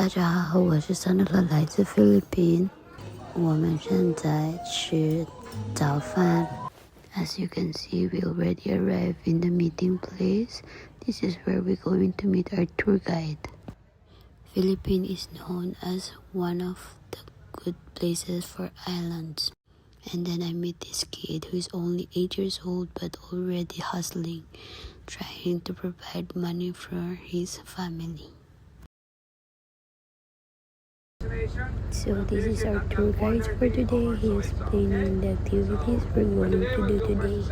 大家好，我是三乐乐，来自菲律宾。我们现在吃早饭。As you can see, we already arrived in the meeting place. This is where we're going to meet our tour guide. Philippines is known as one of the good places for islands. And then I meet this kid who is only 8 years old but already hustling, trying to provide money for his family. So this is our tour guide for today. He is explaining the activities we're going to do today.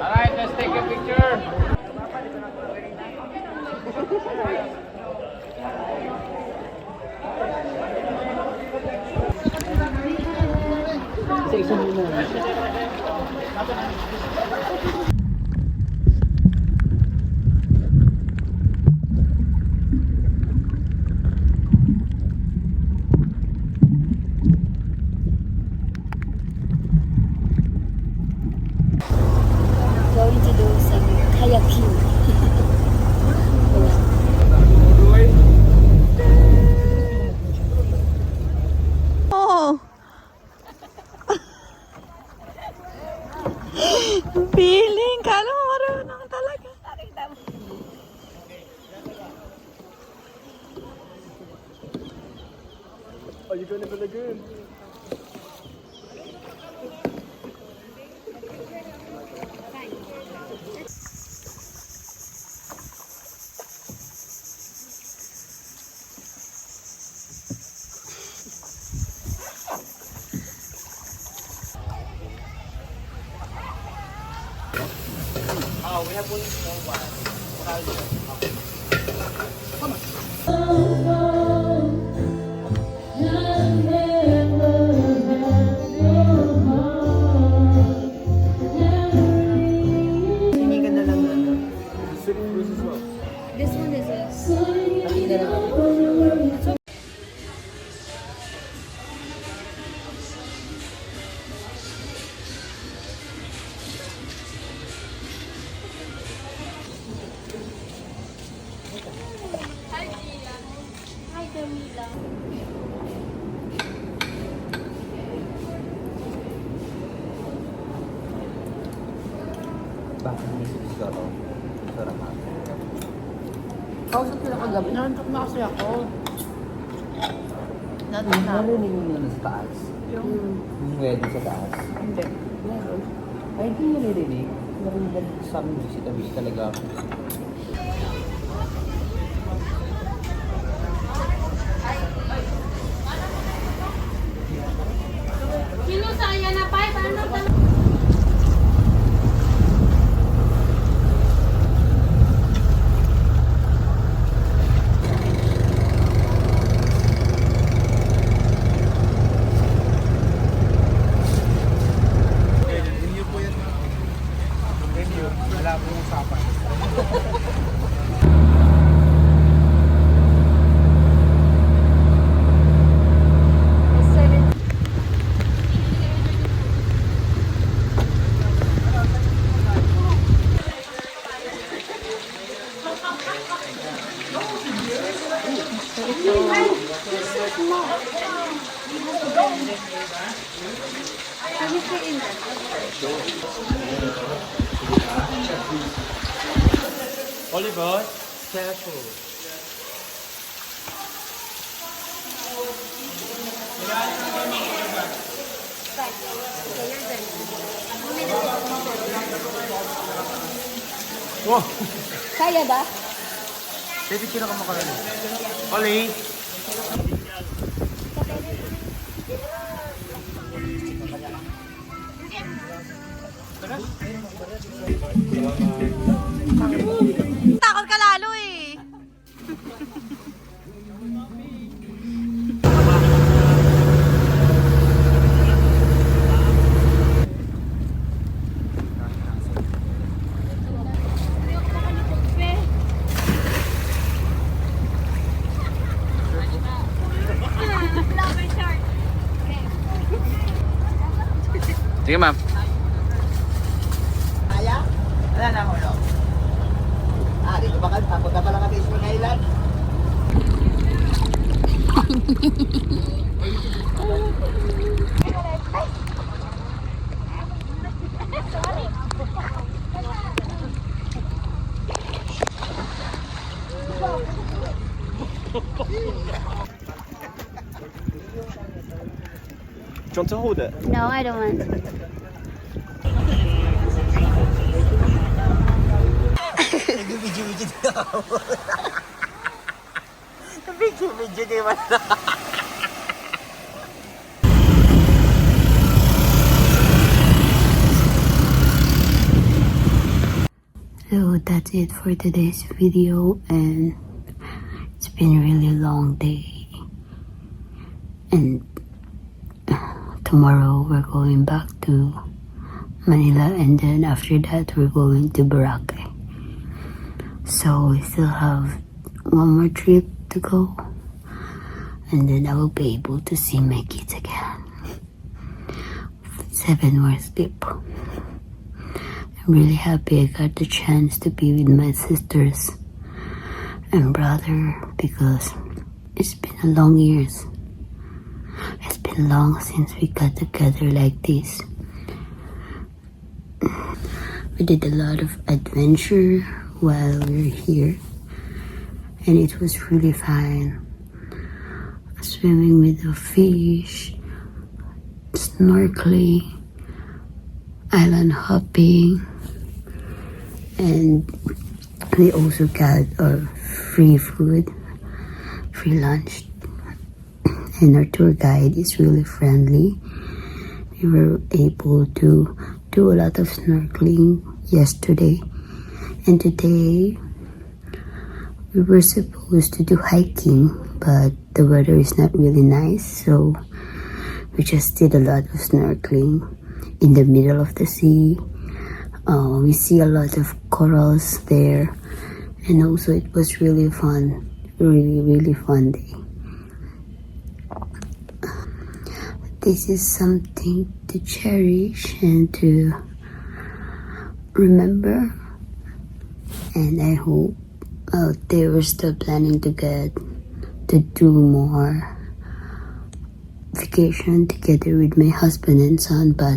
Alright, let's take a picture. Going to do some kayaking. Oh! Feeling ka na marunong talaga. Are you going to the lagoon? Oh, we have one small one. Come on. Sinigan na lang ano. This This one is a... Hi, Camila. Bakit may siguro? Sarap. Kausap ko na kagabi. Nantok na kasi ako. Narinig mo na sa taas? Yung wedding sa taas? Hindi. Meron. Ay, hindi mo narinig. Narinig sa amin si Tabi talaga. Sino saya na pa? Paano? Wala pong usapan. Oliver, careful. Wow! Kaya ba? Baby, sino ka makarali? Oli! Sige, ma'am. Kaya? Wala na ulo. Dito ba ka? Punta pa lang kami sa Island. Do you want to hold it? No, I don't want. Nag-video-video na ako. Nag-video-video na ako. So that's it for today's video, and it's been a really long day, and tomorrow we're going back to Manila, and then after that we're going to Boracay. So we still have one more trip to go, and then I will be able to see my kids again. 7 more sleep. I'm really happy I got the chance to be with my sisters and brother, because it's been a long years. It's been long since we got together like this. We did a lot of adventure while we were here, and it was really fun. Swimming with the fish, snorkeling, island hopping, and we also got our free food, free lunch, and our tour guide is really friendly. We were able to do a lot of snorkeling yesterday, and today we were supposed to do hiking, but the weather is not really nice, so we just did a lot of snorkeling in the middle of the sea. We see a lot of corals there, and also it was really fun, really fun day. This is something to cherish and to remember, and I hope they were still planning to do more vacation together with my husband and son, but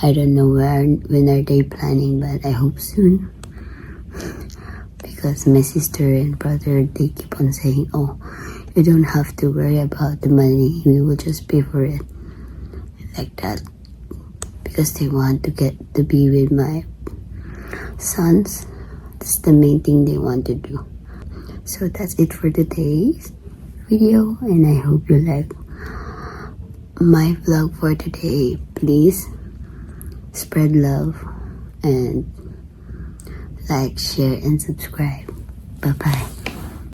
I don't know when are they planning, but I hope soon. Because my sister and brother, they keep on saying, oh, you don't have to worry about the money, we will just pay for it. Like that. Because they want to get to be with my sons. That's the main thing they want to do. So that's it for today's video, and I hope you like my vlog for today. Please spread love and like, share, and subscribe. Bye bye.